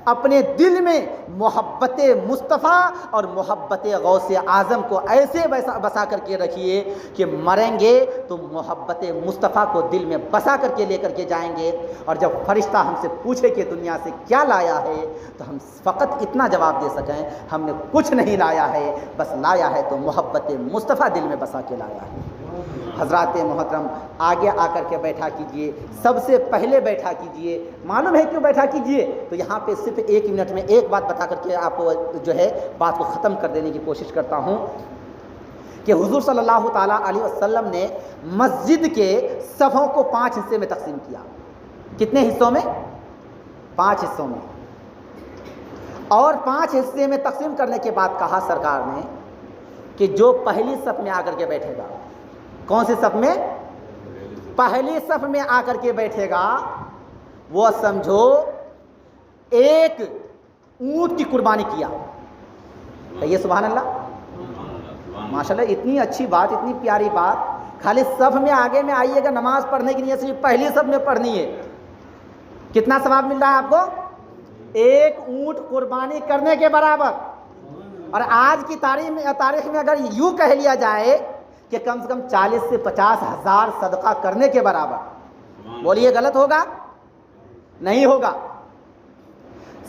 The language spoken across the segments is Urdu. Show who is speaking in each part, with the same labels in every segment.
Speaker 1: اپنے دل میں محبت مصطفیٰ اور محبت غوث اعظم کو ایسے بسا کر کے رکھیے کہ مریں گے تو محبت مصطفیٰ کو دل میں بسا کر کے لے کر کے جائیں گے، اور جب فرشتہ ہم سے پوچھے کہ دنیا سے کیا لایا ہے تو ہم فقط اتنا جواب دے سکیں، ہم نے کچھ نہیں لایا ہے، بس لایا ہے تو محبت مصطفیٰ دل میں بسا کے لایا ہے۔ حضرات محترم، آگے آ کر کے بیٹھا کیجئے، سب سے پہلے بیٹھا کیجئے۔ معلوم ہے کیوں بیٹھا کیجئے؟ تو یہاں پہ صرف 1 منٹ میں ایک بات بتا کر کے آپ کو جو ہے بات کو ختم کر دینے کی کوشش کرتا ہوں کہ حضور صلی اللہ تعالیٰ علیہ وسلم نے مسجد کے صفوں کو 5 حصے میں تقسیم کیا۔ کتنے حصوں میں؟ 5 حصوں میں۔ اور 5 حصے میں تقسیم کرنے کے بعد کہا سرکار نے کہ جو پہلی صف میں آ کر کے بیٹھے گا، کون سی صف میں؟ پہلی صف میں آ کر کے بیٹھے گا، وہ سمجھو ایک اونٹ کی قربانی کیا۔ کہیے سبحان اللہ، ماشاءاللہ، اتنی اچھی بات، اتنی پیاری بات۔ خالی صف میں آگے میں آئیے گا، نماز پڑھنے کی نیت سے پہلی صف میں پڑھنی ہے۔ کتنا ثواب مل رہا ہے آپ کو؟ ایک اونٹ قربانی کرنے کے برابر۔ اور آج کی تاریخ میں اگر یوں کہہ لیا جائے کہ کم سے کم 40 سے 50 ہزار صدقہ کرنے کے برابر، بولیے غلط ہوگا؟ نہیں ہوگا۔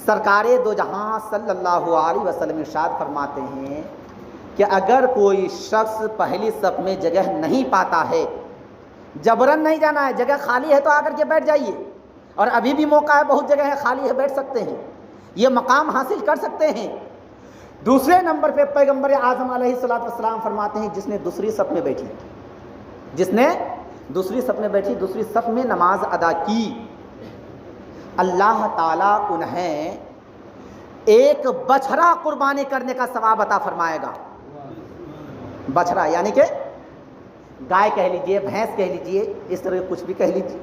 Speaker 1: سرکار دو جہاں صلی اللہ علیہ وسلم ارشاد فرماتے ہیں کہ اگر کوئی شخص پہلی صف میں جگہ نہیں پاتا ہے، جبرن نہیں جانا ہے، جگہ خالی ہے تو آ کر کے بیٹھ جائیے، اور ابھی بھی موقع ہے، بہت جگہ ہے خالی ہے، بیٹھ سکتے ہیں، یہ مقام حاصل کر سکتے ہیں۔ دوسرے نمبر پہ پیغمبر اعظم علیہ السلام فرماتے ہیں جس نے دوسری صف میں بیٹھی، جس نے دوسری صف میں بیٹھی، دوسری صف میں نماز ادا کی، اللہ تعالیٰ انہیں ایک بچھڑا قربانی کرنے کا ثواب عطا فرمائے گا۔ بچھڑا یعنی کہ گائے کہہ لیجئے، بھینس کہہ لیجئے، اس طرح کچھ بھی کہہ لیجئے۔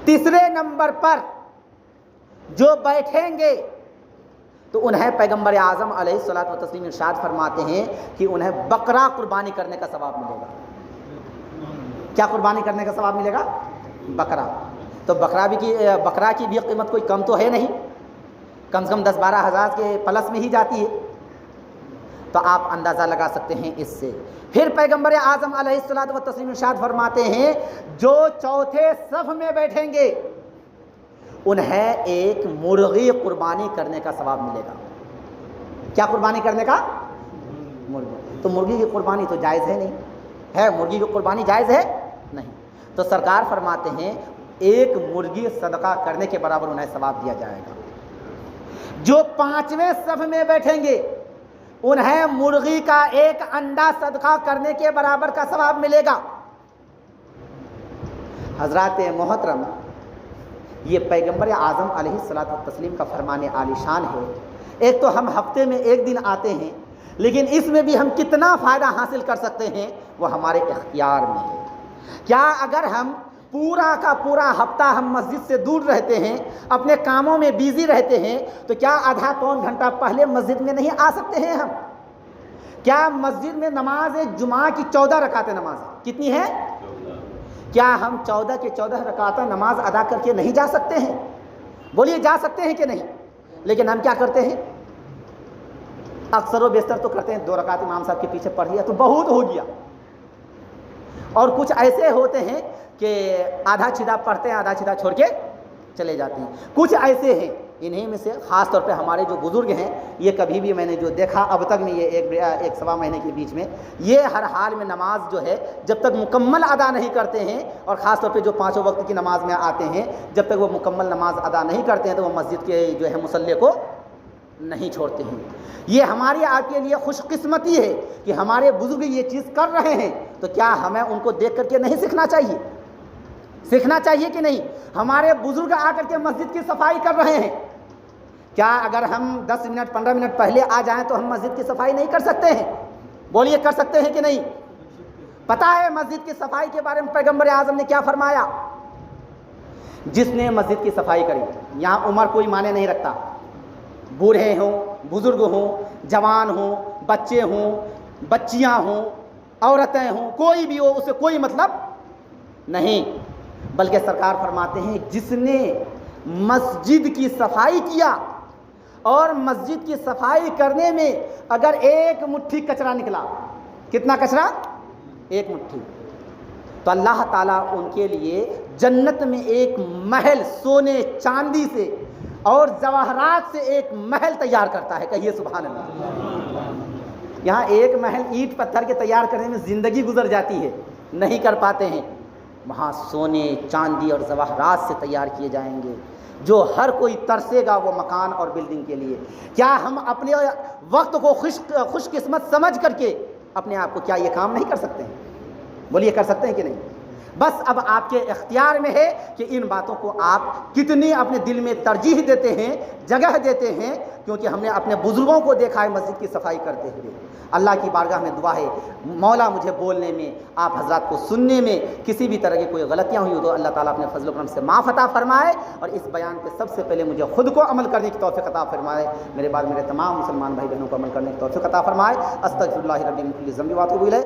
Speaker 1: تیسرے نمبر پر جو بیٹھیں گے تو انہیں پیغمبر اعظم علیہ الصلوۃ والتسلیم ارشاد فرماتے ہیں کہ انہیں بکرا قربانی کرنے کا ثواب ملے گا۔ کیا قربانی کرنے کا ثواب ملے گا؟ بکرا۔ تو بکرا کی بھی قیمت کوئی کم تو ہے نہیں، کم سے کم 10-12 ہزار کے پلس میں ہی جاتی ہے، تو آپ اندازہ لگا سکتے ہیں اس سے۔ پھر پیغمبر اعظم علیہ الصلوۃ والتسلیم ارشاد فرماتے ہیں جو چوتھے صف میں بیٹھیں گے انہیں ایک مرغی قربانی کرنے کا ثواب ملے گا۔ کیا قربانی کرنے کا؟ مرغی۔ تو مرغی کی قربانی تو جائز ہے نہیں ہے، مرغی کی قربانی جائز ہے نہیں، تو سرکار فرماتے ہیں ایک مرغی صدقہ کرنے کے برابر انہیں ثواب دیا جائے گا۔ جو 5ویں صف میں بیٹھیں گے انہیں مرغی کا ایک انڈا صدقہ کرنے کے برابر کا ثواب ملے گا۔ حضرات محترم، یہ پیغمبر اعظم علیہ الصلوۃ والتسلیم کا فرمان عالی شان ہے۔ ایک تو ہم ہفتے میں 1 دن آتے ہیں، لیکن اس میں بھی ہم کتنا فائدہ حاصل کر سکتے ہیں وہ ہمارے اختیار میں ہے۔ کیا اگر ہم پورا کا پورا ہفتہ ہم مسجد سے دور رہتے ہیں، اپنے کاموں میں بیزی رہتے ہیں، تو کیا آدھا پون گھنٹہ پہلے مسجد میں نہیں آ سکتے ہیں ہم؟ کیا مسجد میں نماز جمعہ کی 14 رکعتیں نماز کتنی ہے؟ کیا ہم 14 کے 14 رکعتیں نماز ادا کر کے نہیں جا سکتے ہیں؟ بولیے جا سکتے ہیں کہ نہیں؟ لیکن ہم کیا کرتے ہیں؟ اکثر و بیشتر تو کرتے ہیں 2 رکعت امام صاحب کے پیچھے پڑھ لیا تو بہت ہو گیا، اور کچھ ایسے ہوتے ہیں کہ آدھا چھیدہ پڑھتے ہیں، آدھا چھیدہ چھوڑ کے چلے جاتے ہیں۔ کچھ ایسے ہیں، انہیں میں سے خاص طور پہ ہمارے جو بزرگ ہیں، یہ کبھی بھی میں نے جو دیکھا اب تک میں یہ 1-1.25 مہینے کے بیچ میں، یہ ہر حال میں نماز جو ہے جب تک مکمل ادا نہیں کرتے ہیں، اور خاص طور پہ جو 5 وقت کی نماز میں آتے ہیں، جب تک وہ مکمل نماز ادا نہیں کرتے ہیں تو وہ مسجد کے جو ہے مصلی کو نہیں چھوڑتے ہیں۔ یہ ہماری آپ کے لیے خوش قسمتی ہے کہ ہمارے بزرگ یہ چیز کر رہے ہیں، تو کیا ہمیں ان کو دیکھ کر کے نہیں سیکھنا چاہیے؟ سیکھنا چاہیے کہ نہیں؟ ہمارے بزرگ آ کر کے مسجد کی صفائی کر رہے ہیں، کیا اگر ہم 10 منٹ 15 منٹ پہلے آ جائیں تو ہم مسجد کی صفائی نہیں کر سکتے ہیں؟ بولیے کر سکتے ہیں کہ نہیں؟ پتہ ہے مسجد کی صفائی کے بارے میں پیغمبر اعظم نے کیا فرمایا؟ جس نے مسجد کی صفائی کری، یہاں عمر کوئی معنی نہیں رکھتا، بوڑھے ہوں، بزرگ ہوں، جوان ہوں، بچے ہوں، بچیاں ہوں، عورتیں ہوں، کوئی بھی ہو، اسے کوئی مطلب نہیں، بلکہ سرکار فرماتے ہیں جس نے مسجد کی صفائی کیا اور مسجد کی صفائی کرنے میں اگر ایک مٹھی کچرا نکلا، کتنا کچرا؟ ایک مٹھی، تو اللہ تعالیٰ ان کے لیے جنت میں ایک محل سونے چاندی سے اور جواہرات سے ایک محل تیار کرتا ہے، کہیے سبحان اللہ۔ یہاں ایک محل اینٹ پتھر کے تیار کرنے میں زندگی گزر جاتی ہے، نہیں کر پاتے ہیں، وہاں سونے چاندی اور جواہرات سے تیار کیے جائیں گے، جو ہر کوئی ترسے گا وہ مکان اور بلڈنگ کے لیے۔ کیا ہم اپنے وقت کو خوش قسمت سمجھ کر کے اپنے آپ کو کیا یہ کام نہیں کر سکتے ہیں؟ بولیے کر سکتے ہیں کہ نہیں؟ بس اب آپ کے اختیار میں ہے کہ ان باتوں کو آپ کتنی اپنے دل میں ترجیح دیتے ہیں، جگہ دیتے ہیں، کیونکہ ہم نے اپنے بزرگوں کو دیکھا ہے مسجد کی صفائی کرتے ہوئے۔ اللہ کی بارگاہ میں دعا ہے مولا مجھے بولنے میں، آپ حضرات کو سننے میں کسی بھی طرح کی کوئی غلطیاں ہوئی ہو تو اللہ تعالیٰ اپنے فضل و کرم سے معاف عطا فرمائے، اور اس بیان پہ سب سے پہلے مجھے خود کو عمل کرنے کی توفیق عطا فرمائے، میرے بعد میرے تمام مسلمان بھائی بہنوں کو عمل کرنے کی توفیق عطا فرمائے۔ استغفر اللہ ربی من کل ذنب و اتوب الیہ۔